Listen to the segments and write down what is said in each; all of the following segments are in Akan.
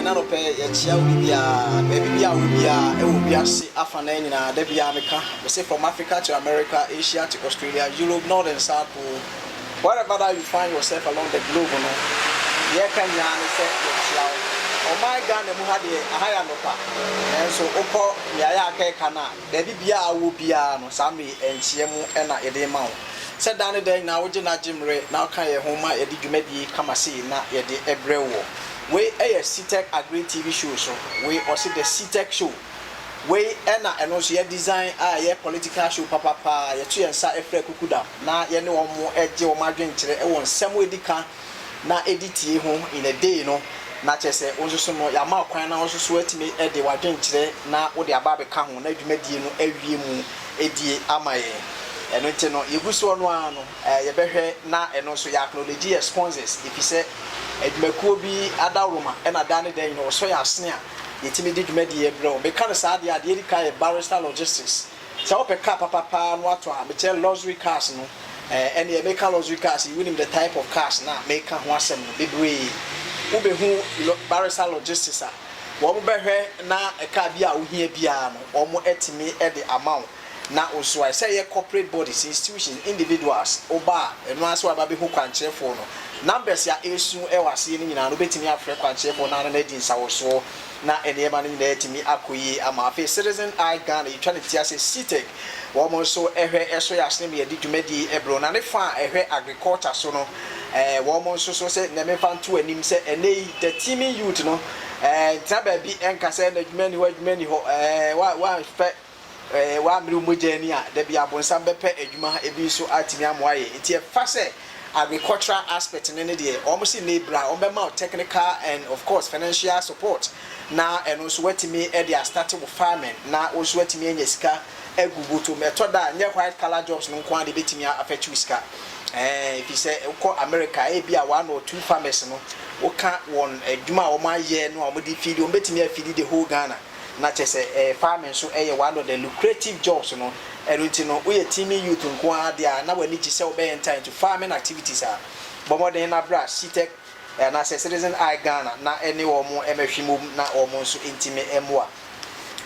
na no pe ye chia wo bia baby bia wo bia e wo bia se afa na nyina da bia meka we say from Africa to America, Asia to Australia, Europe, North and South Pole, wherever that you find yourself along the globe no ye kan ya ne se ye chia o my Ghana mu ha de ahaya no pa enso ukọ ya ya aka na baby bia wo bia no sami enchie mu e na ye de ma wo said down there now we na jimre now kan ye homa ye di dwumadi kama sei na ye de ebrewo we a CTech Agri TV show so we also the CTech show we na eno so ye design ye political show papa ye to ye nsa efre kukuda na ye ne omo eje o madwen kire e won nsem edika na editie ho in a day no na chese onso so no ya ma kwan na onso so atime e de wadwen kire na wo de aba be ka ho na dwumadi no awie mu edie amaye eno nti no yeguso no ano ye behwe na eno so ya acknowledge sponsors if you say edwumakuo bi adawroma na dane den no so ya asene a yetimi di dwumadi e bro be kan sa ade ade ka ye Barrister Logistics so ope car papa no ato a be che luxury cars no and ye make luxury cars you win the type of cars na make ho asem no bebre wo be hu Barrister Logistics a wo mo behwe na e car bi a wo hia bia no wo mo etimi e de amount na also I say corporate bodies, institutions, individuals, oba, and once we have who can cheer for no numbers ya esu e wase ni nyina no betimi afre kwanche for na na din sawoso na enema ni na etimi akoyi ama afi Citizen Eye Ghana you trying to say CTech wo mo so ehwe eso ya asne me di dwumadi ebro na ne fa ehwe agriculture so no wo mo so say na me fa nto anim say enei the teaming youth no taba bi enka say na dwumani ho wa fe wa mri umujeni a da bia bonsa bepe adwuma ebi so atimi amoaye enti e fa se agricultural aspect ne de almost labor on technical and of course financial support na eno so watimi e dey start with farming na also watimi anya sika egubuto metoda nye white collar jobs no kwa de betimi affect sika if you say ko America e bia one or two farmers no wo ka won adwuma o ma ye no o mo di feed o betimi afeed the whole Ghana na chese farming so one of the lucrative jobs no erunti no we teaming youth nko ade na wani chi se obey enter into farming activities a bomodin na bra CTech na Citizen Eye Ghana na ene wo mo emehwimum na wo mo so intime emoa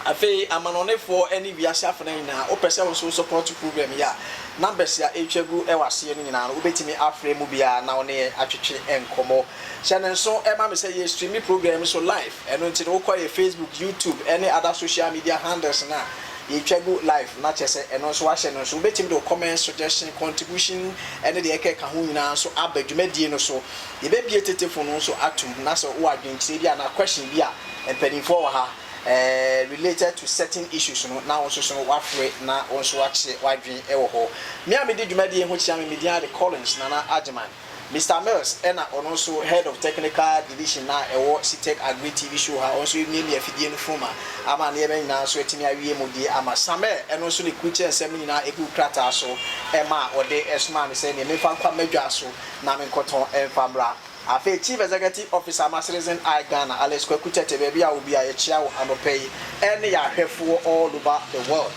afi amanonefo ene wiase afana nyina opese wo so support program ya numbers ya ehwegu e wase no nyina no obetimi afre mu bia na one atwetwe enkomo channel so e ma me say ye streaming program so live eno nti no call ye Facebook, YouTube, any other social media handles na ye twegu live na chese eno so wa channel so obetimi do comment suggestion contribution ene de eke ka ho nyina so abadwumadie no so ye be bie tetefo no so atum na so wo adwentire bia na question bia empanifo wa ha related to certain issues no now also so wafre na also wache wadwen e wo ho me a me di dwumadi ho chia me media the Collins Nana Ajiman Mr. Mills ena also head of technical division na ewo CTech Agri TV show ha also me me afidie no fuma ama na ebe nyina so etimi awie mu di ama same eno so ne kuche nsem nyina eku krata so e ma ode esma me say ne me fa kwa madwa so na me nkoton enfamra afi Chief Executive Officer Citizen Eye Ghana Alex Kwekutete baby a obi a ye chia wo anopai ene ya hwefo all over the world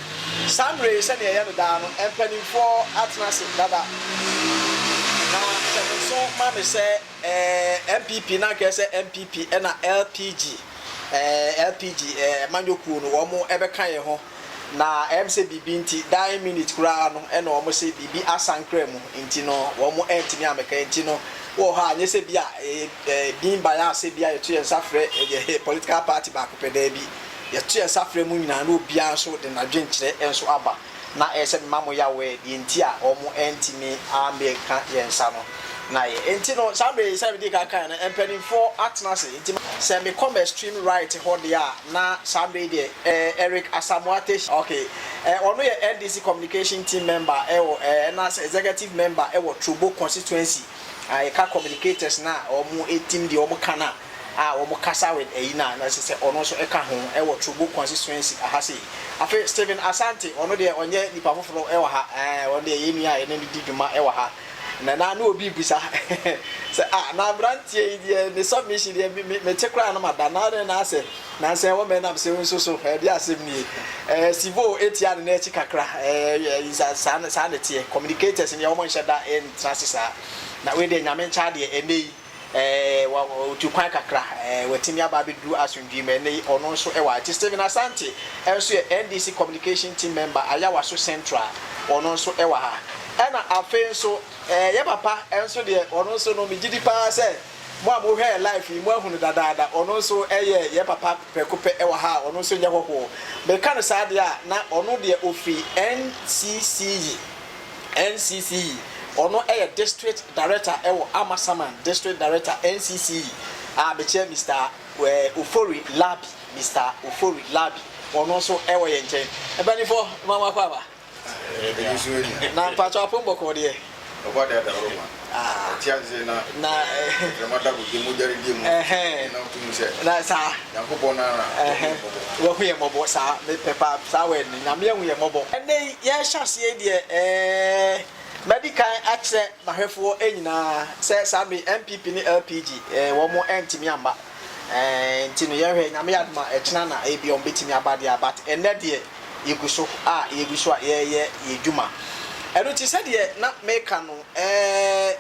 Sandre se ne ye no da no empanifo atnase dada na so ma me say MPP na ke say MPP na LPG manyoku no wo mo ebe kan ye ho na MC bibi nti 9 minutes kura no ena wo mo say bibi asankra mu nti no wo mo entimi ameka nti no wo ha nye se bia din baya se bia yetu yensa frɛ political party back peda bi yetu yensa frɛ mu nyina no bia so de na dwenkyerɛ enso aba na ese mamo ya we di nti a omo entimi ameka yensa no na ye enti no sabe sabe di ka kan na empanifo atnase enti se me come stream right ho dia na sabe di Eric Asamoah okay ono ye NDC communication team member na executive member Trubo constituency ka communicators na omo team di omo kana omo kasa with na say ono so eka ho Trubo constituency ahase afi Stephen Asante ono de onye nipa foforo ha ono de yenua ene di dwuma ha na no obi busa say na brantie die the submission die me tekra na mada na say wo me na say so de asem ni sivo etia na echi kakra sa na tie communicators ni wo mo nhyeda en transisa na we de nyame cha de enei tu kwan kakra watimi aba bedu asundwi me ne ono nso ewa ti Stephen Asante enso NDC communication team member Ayawa so central ono nso ewa ha ena afen nso ye papa enso de ono nso no migidi pa se mo hwe life mo ahunu dadaada ono nso ye papa pekope ewa ha ono nso nya hoho be kan sa de a na ono de ofi NCC ono district director Amasaman district director NCC beche Mr. Ofori Labi Mr. Ofori Labi ono so ye nchen ebani fo mama kwaba na pacho apombo ko de okwada da roma tiaze na remata ku gemujari dimu na utumuse na sa yakopona na wo huye mobo sa me pepa sa we na me huye mobo ene ye hyase de medical access mahwefo enyina se sa me MPP ni LPG wo mo entimi amba ntino ye hwe na me adma ekina na ebi on betimi abade abat ene de yeguso ye djuma eno ti se de na meka no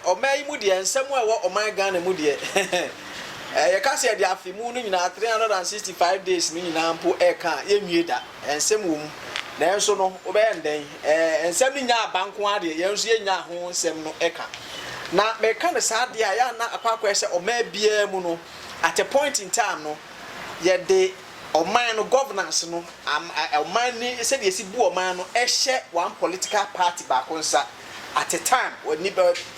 omai mu de ensem a wo oman Ghana mu de ye ka se de afimu no nyina 365 days ni nyina mpo eka ye nwieda ensem wo mu na enso no obeyenden ensem ni nya abanko ade ye nso ye nya ho ensem no eka na meka ne sa de a ya na akwakwa se omai bia mu no at a point in time no ye de oman no governance no oman ni se de esi bu oman no ehye one political party ba konsa at a time when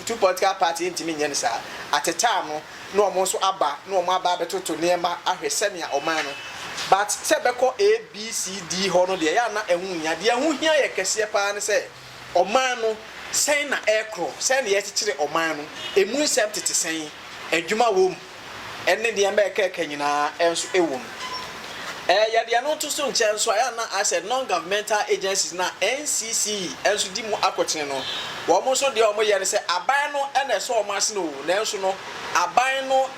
two political party ntimi nye nsa at a time no omo so aba no omo aba betoto nema ahwese ne oman no but se beko ABCD ho no de ya na ehunya de ehuhia ye kese pa ne se oman no sen na ekro sen ye tikire oman no emu nsem tete sen adwuma wom enne de amba ekeka nyina enso ewom ya no to so nchen so ya na as a non-governmental agencies na NCC enso di mu akotene no wo mo so de o mo ye se aban no ene so o mase no na enso no aban no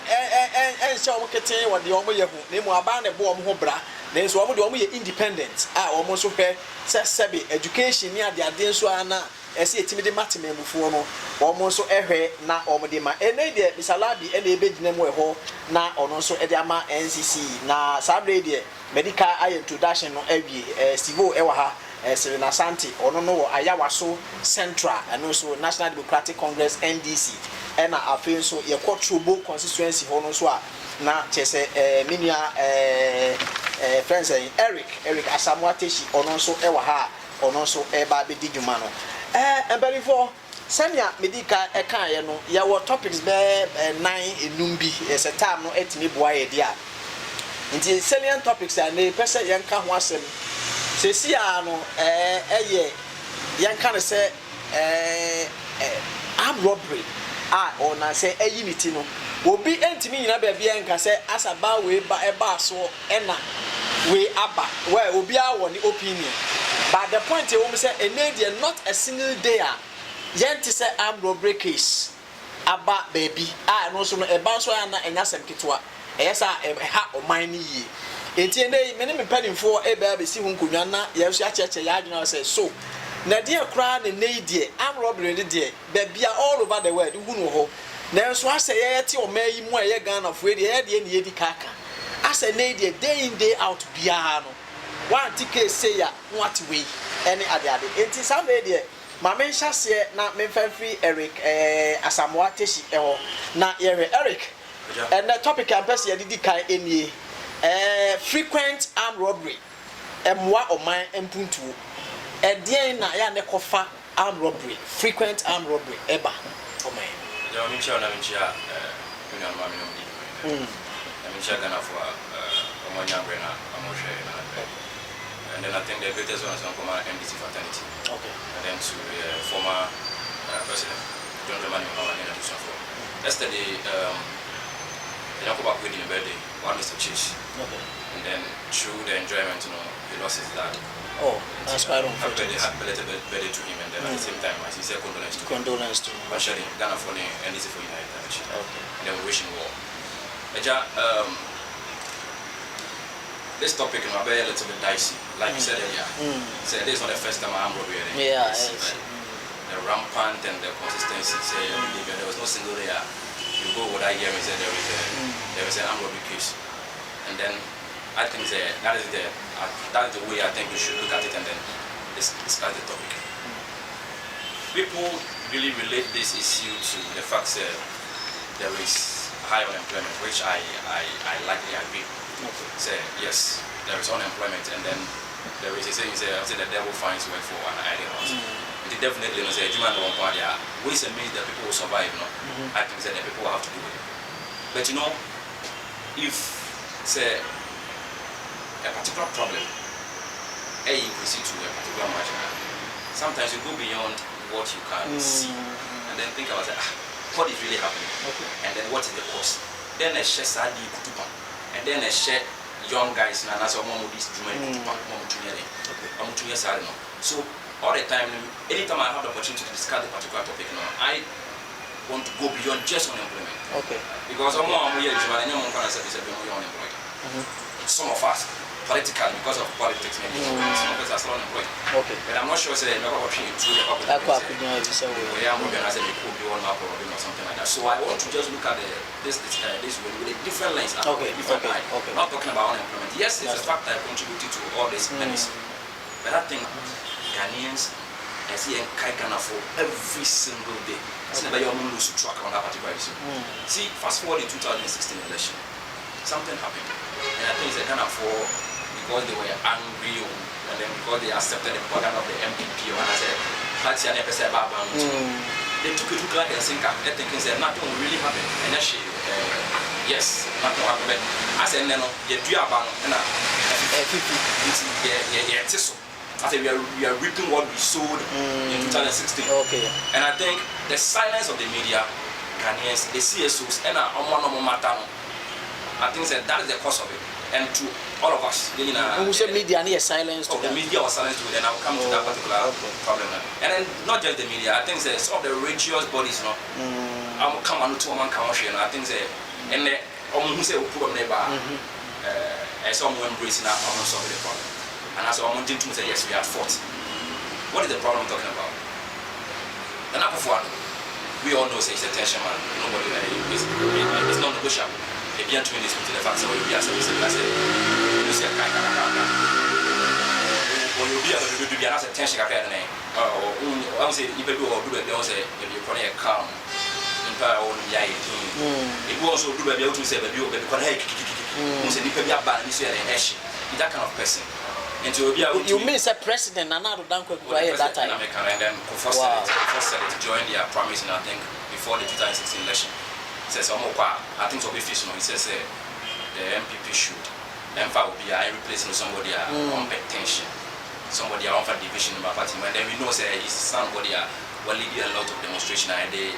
ense o mo keten wo de o mo ye hu na mu aban ne bo o mo ho bra na enso o mo de o mo ye independent o mo so pe se sebe education ni ade ade enso ana ese etimi de matememufo no o mo so ehwe na o mo de ma ene de misalabi ene ebegina mu eho na ono so e de ama NCC na sabre de medical introduction no awie Stivo ewa ha Stephen Asante ono no Ayawa so central and so National Democratic Congress NDC ena afen so ye Kotrobo constituency ho no so a na chese minua friends Eric Asamoateshi ono so ewa ha ono so eba be didwuma no before senia medical eka ye no ya wo topics be 9 enum bi se time no etimi boa ye dia nti salient topics and the person yanka ho asem sesi a no eye yanka ne se armed robbery ona se eyiniti no obi entimi nyina ba bia nka se asaba we ba eba so ena we aba where obi awo ni opinion but the point we say enade not a single day yenti se armed robbery case aba baby no so no eba so na enya sem kitwa eyesa ha oman ni yi enti ene me ne mpanimfo eba be si hu nkonwa na ye so acheche ya adwena say so na de kra ne neidie armed robbery de bia all over the world hu no ho na so ase ye te oman yi mu eye Ghana fo de ye de ne yedi kaka ase neidie day in day out bia no one ticket say ya what way any ade enti sambe de ma men hyase na men fanfri Eric Asamoateshi eho na Eric and the topic I'm person didi kai enie frequent armed robbery emwa oman empuntu edien na ya ne kofa armed robbery frequent armed robbery eba oman ja mi cha na mi cha mi na ma mi no di na mi cha Ghana for omonya brena amoshe na and then I think the greatest one is on former MDC fraternity okay and then to former president John Dramani Mahama and do so for yesterday I talk about winning a birthday, one is to church. Okay. And then through the enjoyment, he lost his dad. Oh, that's quite unfortunate. They had belated birthday to him, and then at the same time, as he said, condolence to him. Actually, Ghana for and this is for United. Okay. And then we wish him well. This topic is a little bit dicey. Like you said earlier, so this is not the first time I'm going to yeah, the rampant and the consistency. Say, there was no single year. you go without hearing say there is an armed robbery case, and then I think that is the way I think we should look at it and then discuss the topic. People really relate this issue to the fact that there is high unemployment, which I likely agree. Okay. Say yes, there is unemployment, and then there is a saying say the devil finds work for an idle house. It definitely no say human one part there ways and means that people will survive. No, I think that the people will have to do it. But you know, if say a particular problem, increase it to a particular margin, sometimes you go beyond what you can see, and then think about what is really happening, and then what is the cause. Then a share sadi kutupa, and then a share young guys na nasa omo this juma kutupa omo tunya sari no. So all the time, anytime I have the opportunity to discuss the particular topic, I want to go beyond just unemployment. Okay. Because omo here juma na nyamu kana say unemployed. Some of us politically, because of politics, maybe some of us are still unemployed. Okay. But I'm not sure say never option to the public. We are organizing a could be one map or something like that. So I want to just look at this with a different lens, different eye. Okay. Not talking about unemployment. Yes, it's a fact that contributed to all this menace. But I think Ghanaians see Ghana for every single day. It's never your moon lose track on that particular issue. See, fast forward in 2016 election, something happened. And I think it's Ghana for because they were angry and then because they accepted the propaganda of the MPP and I said, they took it like a sinker. They thinking that nothing will really happen. And then yes, nothing will happen. I said, no, you do about and I said, we are reaping what we sowed in 2016. Okay. And I think the silence of the media, Ghanaians, the CSOs, and I think that is the cause of it. And to all of us, who say media need silence to the media was silence to it, and I'll come to that particular problem. And then not just the media, I think that some of the religious bodies, I'm come on to one country, and I think that and the who say problem neighbor, some embracing our own solve the problem. And as I'm wanting to say yes, we are at fault. What is the problem I'm talking about? The number one, we all know say it's a tension man. Nobody it's not negotiable. Et bien tu es discuté de façon où il y a ça c'est placé nous c'est quand on oublie de bien cette tension qu'à donner on sait il peut avoir double bien on sait il connaît calm il peut on y a et vous on double bien tout c'est bien on connaît on sait il peut bien balance sur les échec that kind of person and to be you mean say president Nana Dankwa that time and then first to join their promise and I think before the 2016 election says I think so be fish he says the MPP should be replacing somebody on tension, somebody on for division in my party, and then we know say he's somebody will lead a lot of demonstration and they and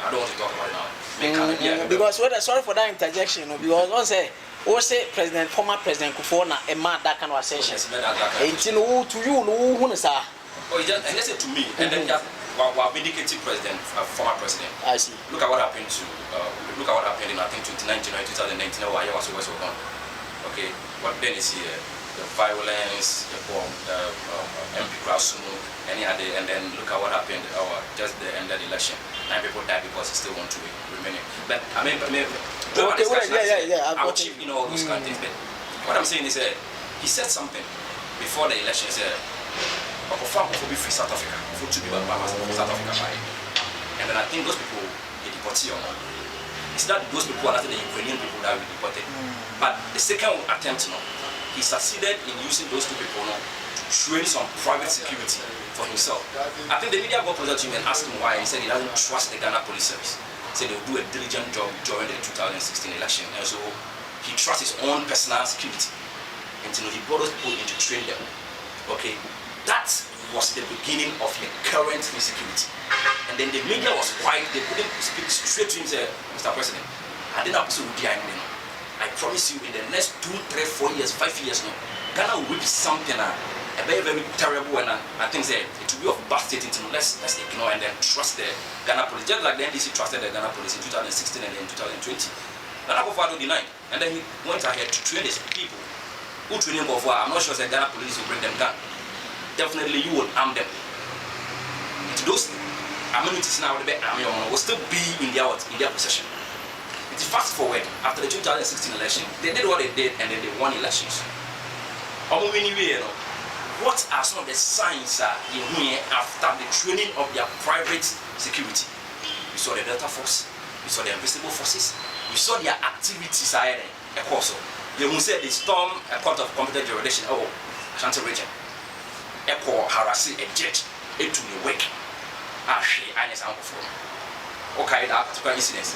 I don't want to talk about it now. Because sorry for that interjection, because one say former President Kufuor na that kind of ascension. To you who is and that's it to me and then just while vindicating former president. I see. Look at what happened in I think 2019 or 2019 or I was gone. Okay, but then you see the violence, the bomb, the MP Krasumu, and then look at what happened just the end of the election. 9 people died because he still want to remain. But I mean, I'll cheap all those kind of things. But what I'm saying is he said something before the election. He said, for be free South Africa, for to be South Africa, and then I think those people they deported. It's not those people are not the Ukrainian people that we deported, but the second attempt, he succeeded in using those two people to train some private security for himself. I think the media got closer to him and asked him why. He said he doesn't trust the Ghana police service. He said they'll do a diligent job during the 2016 election, and so he trusts his own personal security. And he brought those people in to train them. Okay. That was the beginning of the current insecurity. And then the media was quiet, they couldn't speak straight to him and say, Mr. President, I didn't absolutely I promise you in the next 2, 3, 4 years, 5 years, Ghana will be something a very, very terrible and I think that it will be of bad state into let's ignore and then trust the Ghana police. Just like the NDC trusted the Ghana police in 2016 and in 2020. Nana Akufo-Addo denied. And then he went ahead to train his people who train him before. I'm not sure the Ghana police will bring them down. Definitely you will arm them. To those amenities now the army will still be in their possession. It's fast forward after the 2016 election, they did what they did and then they won elections. What are some of the signs in here after the training of their private security? We saw the Delta Force, we saw the invisible forces, we saw their activities ahead. Also, they will say they storm a court of competent jurisdiction. Oh, Ashanti region. Echo harassing a judge, it to the wake. She and his uncle for. Okay, that particular incident.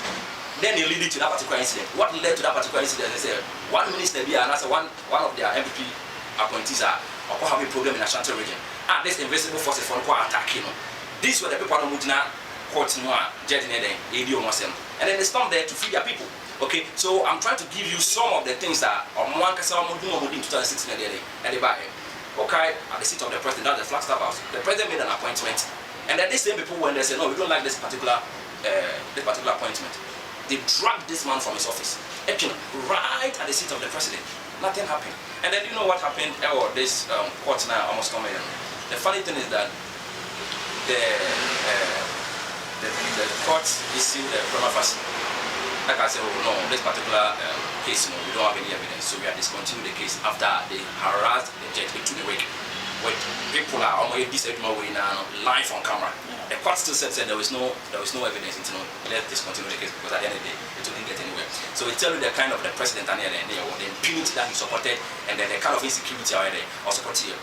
Then they lead to that particular incident. What led to that particular incident? They say one minister be and one of their MPP appointees are having a problem in Ashanti region. And this invisible forces for attacking. These were the people who now court judge and then they stormed there to free their people. Okay, so I'm trying to give you some of the things that on one case I'm doing in 2016 and they buy. Okay, at the seat of the president, that's the Flagstaff House. The president made an appointment, and then these same people, when they say no, we don't like this particular appointment, they dragged this man from his office, actually, right at the seat of the president. Nothing happened, and then you know what happened? Oh, this court now almost coming. The funny thing is that the court issued the prima facie. Like I said, oh no, this particular case, we don't have any evidence, so we are discontinuing the case after they harassed the judge to the wake. When people are almost disabled now, live on camera. The court still said there was no evidence. Let's discontinue the case because at the end of the day, it didn't get anywhere. So it tells you the kind of the president and the impunity that he supported, and then the kind of insecurity or supported.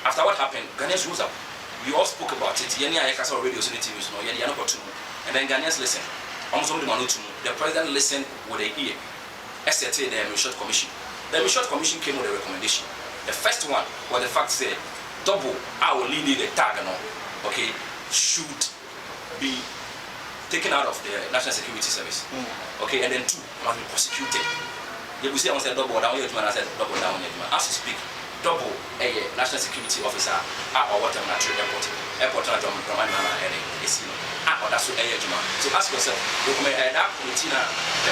After what happened, Ghanaians rose up. We all spoke about it. Radio and then Ghanaians listened. The president listened with an ear. SRT, the Short Commission. The Short Commission came with a recommendation. The first one was the fact that double our leading the tag, okay, should be taken out of the National Security Service. Okay, and then 2 must be prosecuted. You will say I said double down, I said double down. As you speak, double a national security officer or whatever airport or that's what so ask yourself, you may that committee the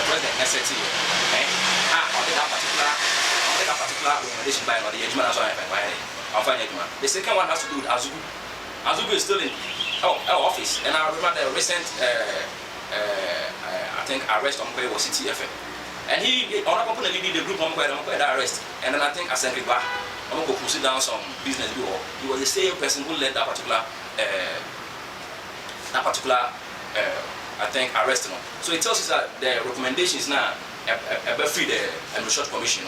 president necessity or that particular recommendation by the Edgeman as well. The second one has to do with Azubu. Azubu is still in our office, and I remember the recent I think arrest on was CTFM. And he on a company the group on arrest, and then I think Assembly Bar I'm going to push down some business bureau. He was the same person who led that particular I think arrest. So it tells us that the recommendations now free the Short Commission.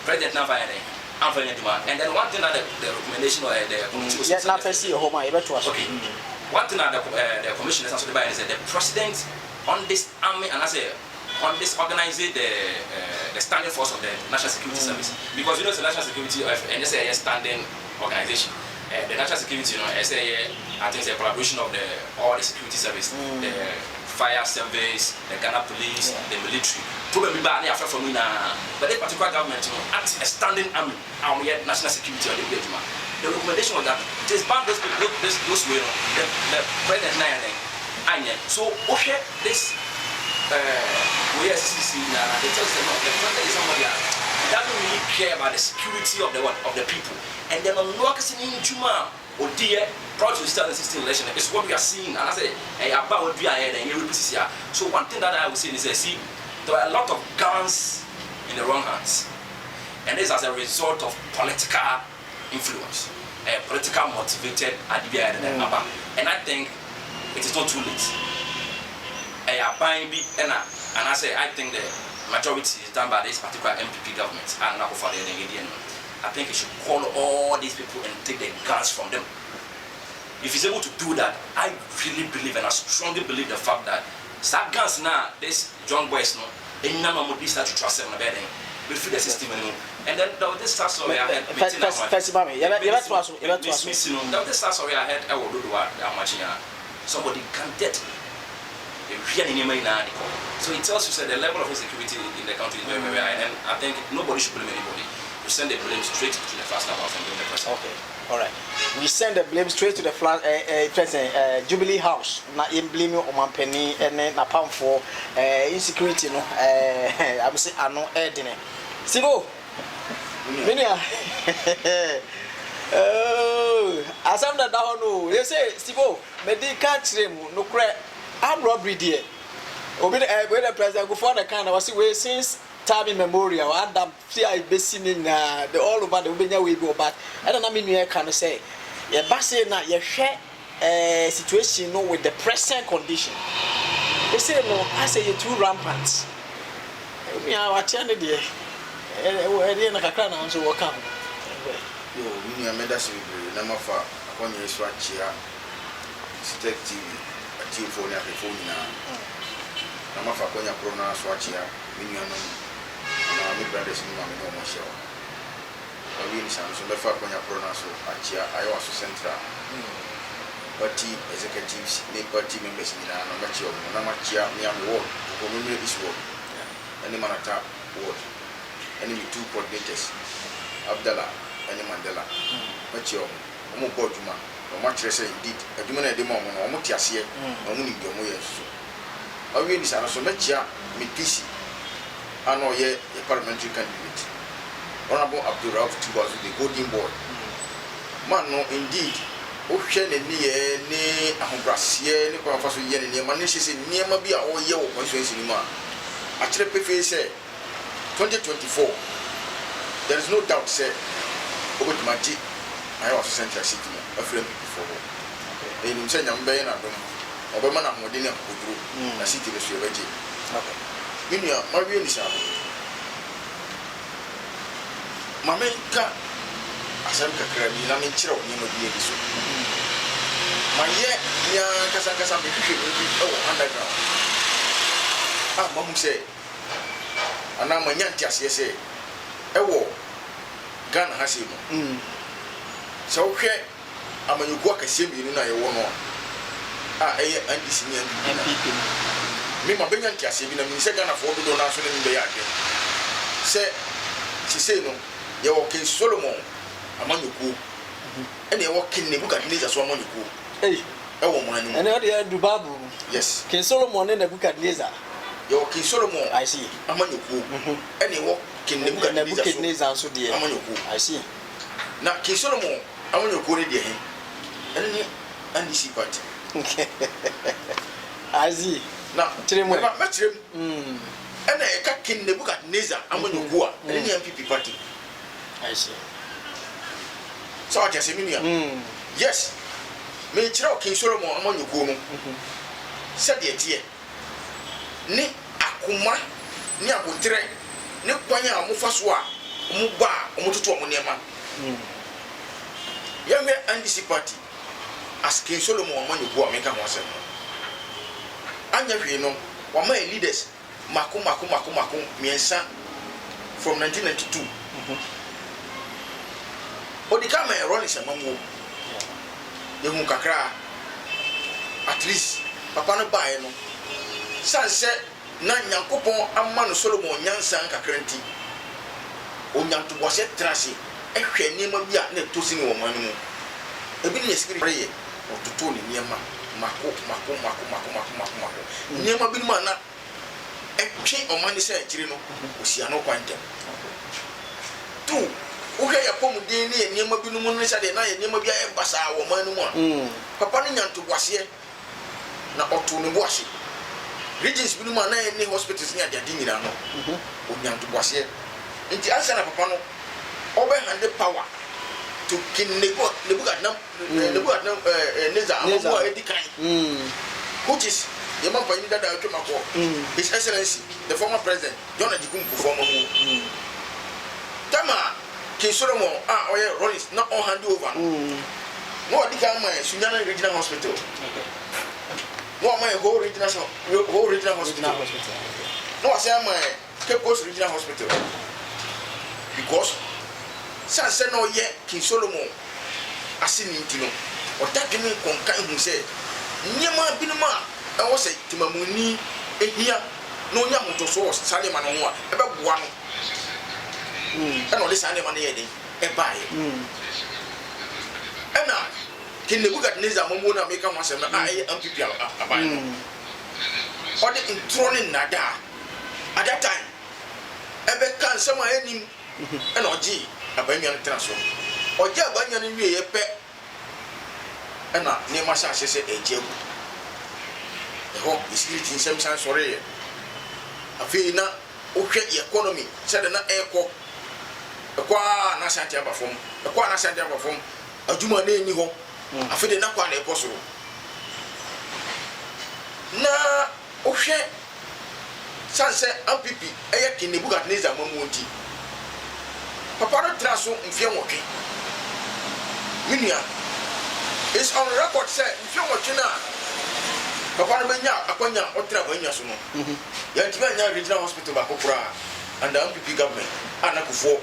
President now and then one thing that the recommendation or the committee was okay. One thing that the commission is also is that the president on this army and I say on this organizing the standing force of the National Security Service, because you know it's the National Security and NSA standing organization. The National Security, I think it's a collaboration of all the security service, the fire service, the Ghana police, the military. Probably bad from but this particular government, as a standing army, our national security or the recommendation was that just ban those people, those way, the president so okay, this. We are seeing they tell us the president is somebody who doesn't really care about the security of the people. And then on Wakasini Juma or dear proud to start the 16th election is what we are seeing. And I say about what we are and so one thing that I would say is see there are a lot of guns in the wrong hands. And this as a result of political influence, political motivated and I think it is not too late. And I say I think the majority is done by this particular MPP government and not for the Indian. I think it should call all these people and take the guns from them. If he's able to do that, I really believe and I strongly believe the fact that start guns now, this young boys and none of them start to trust them in the bed. We feel the system anymore. And then this start story I had somebody can get. So it tells you that the level of insecurity in the country is very, very high, and I think nobody should blame anybody. We send the blame straight to the Flagstaff House and blame the president. Okay, all right. We send the blame straight to the Jubilee House. Not in blame on my penny and then a pound for insecurity. No, I would say I know Edine. Sibo, Minia. Oh, asam da ho no you say Stivo medical trem no kra armed robbery there obi the president go for the kind was we since time immemorial Adam fear be seen the all over the obenya we go back I don't know me nu can say ye ba say na ye hwe situation no with the present condition they say no I say you too rampant me a wa tia ne de e na kakra na so work am yo me nu ameda se be na mafa akonye so achia Stek TV ati phone ya phone na mafa akonya corona so achia me nu no na me brothers ni ma me no mo show we ni sam so be fa akonya corona so achia ayo aso central party executives the party members ni na ma chi o na ma chia me am ward ko me me this ward any manata ward any two coordinators Abdallah any Mandela ma chi o mo bo djuma o ma kire say indeed adwuma na de mo no o mo tiase o mo ni bi o mo ye so awie ni sa so ma chia me PC ano ye parliamentary candidate Honorable Abdul Rauf Tibazu the golden boy man no indeed o hwe ne ne ne ahobrase ne kwa fa so ye ne ma ne hye ne bi a o ye wo constituency ni ma a kire pefe say 2024 there is no doubt say Ogotimaji I was central city a friend before okay and say nyambe na dom obema na hode ne akoduro na city be so ebeje okay minia ma wie ni sabo mamenka asem kakra ni na me kire o nyama bi e so ma ye nya kasa be hwehwe bi underground mamu say ana ma nya ntiase say ewo Ghana has him. So, okay, I'm a new work a same you know. And this MPP. Me, my Bengan Cassie, in a second of all the national in the yard. Say, she said, no, you're okay, Solomon, among you cool. And you're walking the book at least as one you cool. Hey, a woman, and I do Babu. Yes, King Solomon in the book at Liza. You're King Solomon, I see, among you cool. And you walk. King Nebuchadnezzar so dear I see now King Solomon I want you go there and see party I see now tell me match him and I King Nebuchadnezzar I want you go and MPP party I see so I just mean yes me chiro King Solomon I want you go no said the tie ni akuma ni abotre ne kwanya amufa so a mu ba omututu omunema yame NDC party as King Solomon amanu go ameka ho asem anya hwe no wa ma leaders mako miensa from 1992 odi kama Ronnie Samamu ye hu kakra at least papa no bae no sanse na Nyankopon amanu Solomon nyansa nkakranti onyanto bose trase ehwe niema bia na tosi ni womanu mu ebi ni sikiri prayer ototo ni niema mako niema bi ma na etwe omani se akiri no osia no kwanta tu uhwe ya pom din ni niema bi no mu ne sade na ye niema bia e basa womanu mu a papa ni nyanto bose na oto ni boase regions bi no ma na any hospitals ni ade nyina no onyanto boase nti ansa na papa no obe hand power to King Nebuchadnezzar amobo edikan which is the man paying that Mako His Excellency the former president John Ajikum Kufuor Tama King Solomon oye Rollins not on hand over no edikan my Sunyana Regional Hospital no my whole regional hospital no I say my Cape Coast Regional Hospital because sanse no ye King Solomon asini ntino odadwene konkan hu se nyema binuma e wo se timamuni ehia no nya moto so sane ma no ho a e be boa no e no le sane ma no ye den e bae e na King Nebuchadnezzar momo na make am asem na aye MPP abae no ode introne nada at that time e be kan sama enim e na oji abanyan traso oja abanyan wie ye pe ɛna nneɛma hyɛ ahyɛ sɛ ɛgye agu ɛhɔ security nsɛm san sɔreeɛ afei na wohwɛ yɛ economy sɛde na ɛrekɔ ɛkɔ a n'asante aba fam ɛkɔ a n'asante aba fam adwuma na ɛni hɔ afei de nakɔ a na ɛkɔ soro na wohwɛ san sɛ MPP ɛyɛ King Nebukadnezar mamu nti papa no tra so mfeɛ nwɔtwe menua is on record sɛ mfeɛ nwɔtwe no a papa no bɛnya akwanya ɔtra banya so no yɛntumi anya regional hospital baako koraa under MPP government a na Kufuor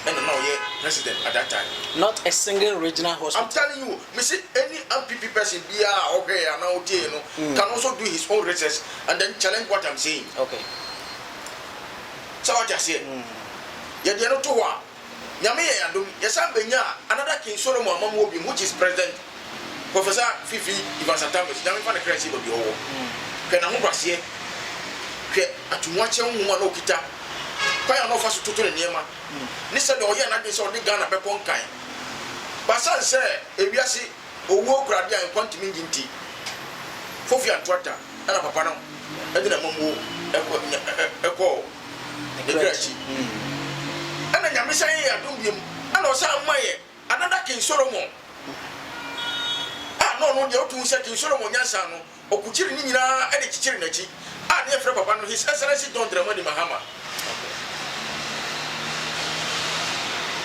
ɛna na ɔyɛ president at that time. Not a single regional hospital. I'm telling you, me see any MPP person be okay and now can also do his own research and then challenge what I'm saying. Okay. So what I say, you know to what? Nyame yandum yesa benya another King Solomon Amamobim, which is president Professor Fifi Ivan Satamis. Nyame fa na crazy go bi owo. Ke na ho kwase ke atumwache ho ma no kita. Kwaya no fa so toto ne niema. Ni se de oye na de se odi Ghana be konkan. Basan se ewiase owo krade an kwantimi nginti. Fofi antwata na papa no e de na mamu eko negrachi. Ana nyame san ye adom biem ana osa amaye another King Solomon. No de otu se King Solomon nyansa no okuchiri ni nyina e de chichiri nachi. Na ye frɛ papa no His Excellency John Dramani Mahama.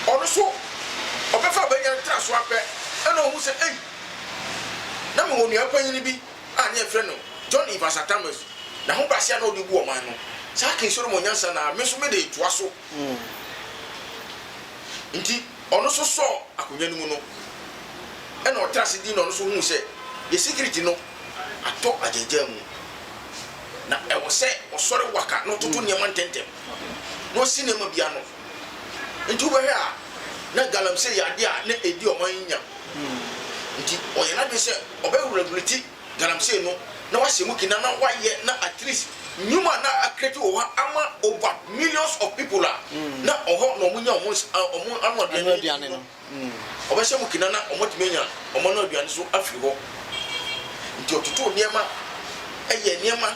Also, obefa benya tra so apɛ ɛna ohu sɛ ei na me wonu apanyi bi a ne frɛ no John Ivan Satamis na ho basia na odi bu ɔman no sa King Solomon nyansa na me so me de toa so nti ɔno so sɔ akonya no mu no ɛna ɔtra se di na ɔno so hu sɛ ye security no atɔ agyeja mu na ɛwɔ sɛ ɔsɔre waka no toto nneɛma ntɛntɛm na ɔsi nneɛma bia no nti wobɛhwɛ a na galamsey yade a na edi ɔman nya nti ɔyɛ na de sɛ ɔbɛwurabuliti galamsey no na wahyɛ mu kina na wayɛ na at least nyuma na akreti wɔ hɔ ama over millions of people a na ɔhɔ na ɔmo nya ɔmo anuaduane no ɔbɛhyɛ mu kina na ɔmo tumi nya ɔmo no aduane so afiri hɔ nti ɔtoto nneɛma ɛyɛ nneɛma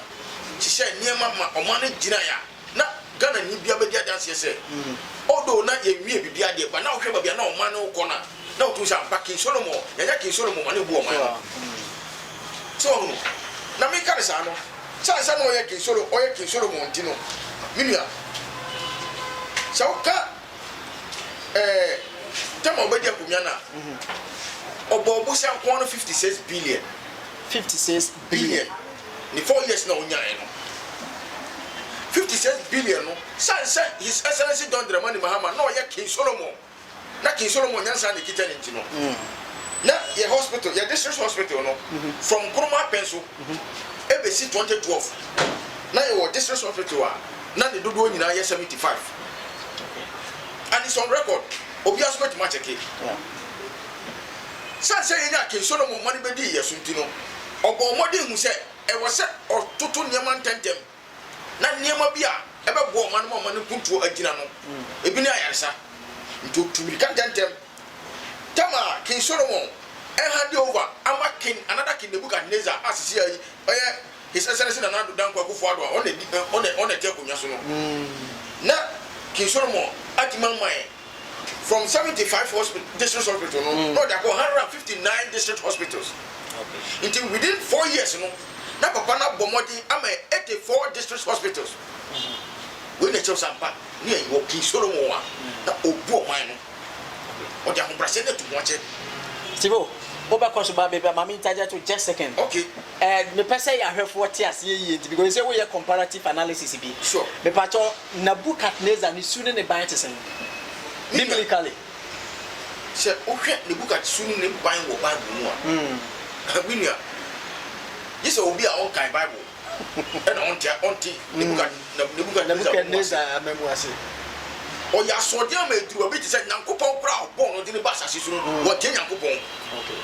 hyehyɛ nneɛma ma ɔmo no gyina ya na Ghana ni bia bɛdi adanse sɛ odo na ye wie bibia de ba na ohwe ba bia na ɔman no kɔ na otu sɛ ampa King Solomon yanya King Solomon ma ne bu ɔman so na me ka ne sa no sansa no ɔyɛ King Solomon ntino minua sɛ woka tema obedi akumya na ɔbɔ ɔbusa nko no 56 billion ni 4 years na onyae no 56 billion no sansa His Excellency John Dramani Mahama no ye King Solomon na King Solomon nyansa ne kita nti no na ye hospital ye district hospital no from Kuruma Penso ebesi 2012 na ye district hospital a na ne dodo nyina ye 75 and it's on record obi aso bet ma check sansa ye nya King Solomon money be di yesu nti no obo modi hu se e wo se ototo niam ntentem na niema bi a ebe bo man mo man kuntu agina no ebi na ayarsa nto tumika ntentem tama King Solomon hand over ama King another King Nebukadnezar asisi ayi oye His Excellency na nadu dan kwa Kufuor on the table so no na King Solomon atiman mai from 75 district hospital no they go 159 district hospitals until within 4 years no na papa na bomodi ama 84 district hospitals we na choose ampa ni e wo King Solomon wa na obu oman no o dia hombrase na tumoche Tibo oba koso ba bebe mama intaja to just second okay me pese ya hwefo te ase ye nti because say we comparative analysis bi sure me pacho Nebukadnezar ni sunu ne ban tesen biblically se o hwe Nebukadnezar sunu ne ban wo Bible mu a winia this will be our own kind Bible and onti Nebukadnezar amemuase o ya so dia ma eduru obi ti say Nyankopon kra obon no de ne ba asase so no wo tie Nyankopon okay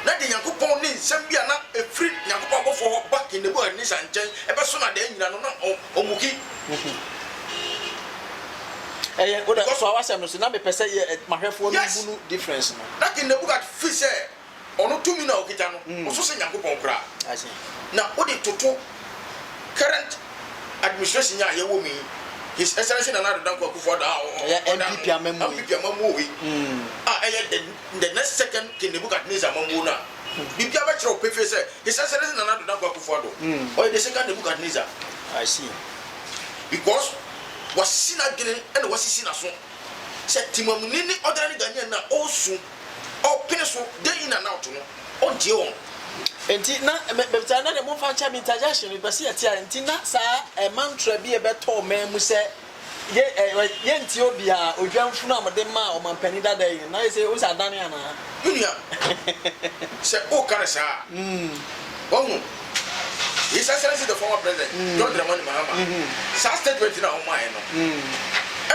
na de Nyankopon ni nsem bia na efri Nyankopon bofo ho back in Nebukadnezar nchen ebe so na da nyina no na omuki oda so awasem no so na me pese ye mahwefo no bunu difference no na King Nebukadnezar fi say ono tumi na okita no oso se Nyankopɔn kra na odi toto current administration ya yewo mi His Excellency Nana Addo Dankwa Akufo-Addo MPP amamu we the next second King Nebuchadnezzar amamu na bibia ba kire opefe say His Excellency Nana Addo Dankwa Akufo-Addo or the second Nebuchadnezzar. I see. Because was seen again and was seen as so said Timamuni ordinary Ghanaian na also or pencil day in and out no on Dion. Enti na bebta na de mo fa cha interjection be se atia enti na sa e mantra bi e beto memu se ye nti obi a odwanfu na amde ma o mampani dada yi na se o sa dane ana unia se o kare sa wohu His Excellency the former president John Dramani Mahama sa statement na o mai no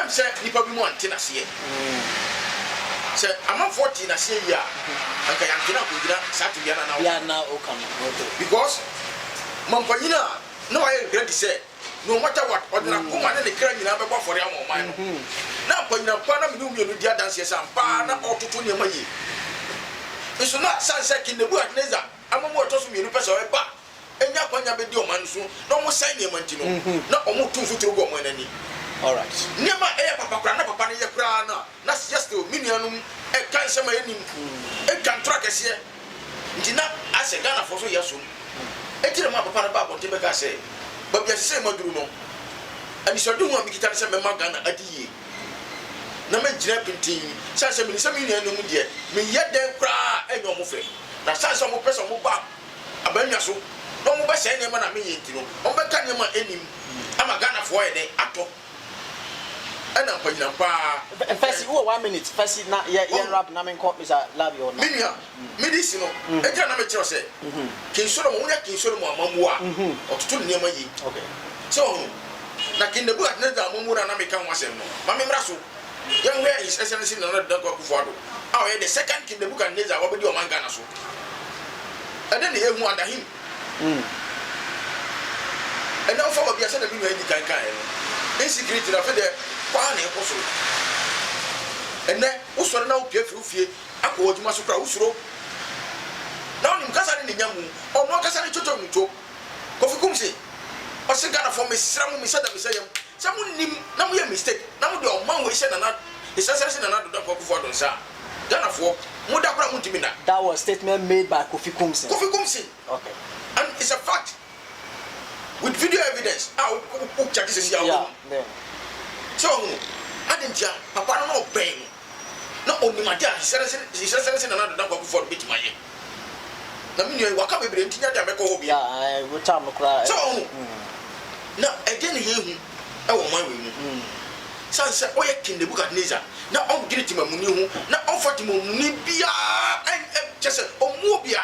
em se nipa bi mo antena se se ama 40 na se ya anka yankina ko gira satu yana na ya na o kan because mampanyina no I ready say no matter what ordinary kuma na de kra nyina be kwa fori am man no na panyina pa na me no mienu dia dance sam pa na ototo ne mayi eso na sanse King Nebuchadnezzar amamu otoso mienu pese o ba enya kwanya be di o man so no mo sign ne manti no na o mo tun futuro go mo nani. All right. Niema papa kra na papa ne ye kra na just o minianum e kan sama enim e kan track ese ndina ase Ghana for so yeso e tire ma papa na ba bonte be ka se ba bia se maduru no ani so de hu amikita se me ma Ghana adiye na me jira pintin sa se me se me nuanum de me ye den kra e nyo mo fe na sa se mo pese mo ba abanya so no mo ba se ne ma na me ye ntino o be ka ne ma enim ama Ghana for ye den ato ana panyina pa first you 1 minute first na ye rap na men call Mr. Labi or na minia medicine no e tira na me kire se King Solomon unya King Solomon amamu a otutu ne ma yi okay so na King Nebuchadnezzar amamu na me kan wasem no ma me mra so yan where His Excellency Nana Addo Dankwa Akufo-Addo ah the second King Nebuchadnezzar obedi o man Ghana so and then he hu under him and now for obi ase na bi no edi kan no insecurity na fe de kwa na ekoso enne usoro na opia fie akọ odwuma so kra usoro na onim kasa ne nyamu ono kasa ne chocho nto Kofi Kumsi o se Ghana for me sra mu mi sada mi sayam sa mu nim na mu ye mistake na mu de o man we se na His Excellency Nana Addo Dankwa Akufo-Addo nsa Ghana for mu da kra mu ntimi na that was statement made by Kofi Kumsi. Okay, and it's a fact with video evidence who check this yeah. So adentia papa no ben na onimade His Excellency Nana Addo Dankwa Akufo-Addo beti maye na minyo waka bebre ntinya da meko hobia we time no cry so na again he hu e wo man we mu sanse oye King Nebuchadnezzar na on gire timamuni hu na on fatimamuni bia chese omu bia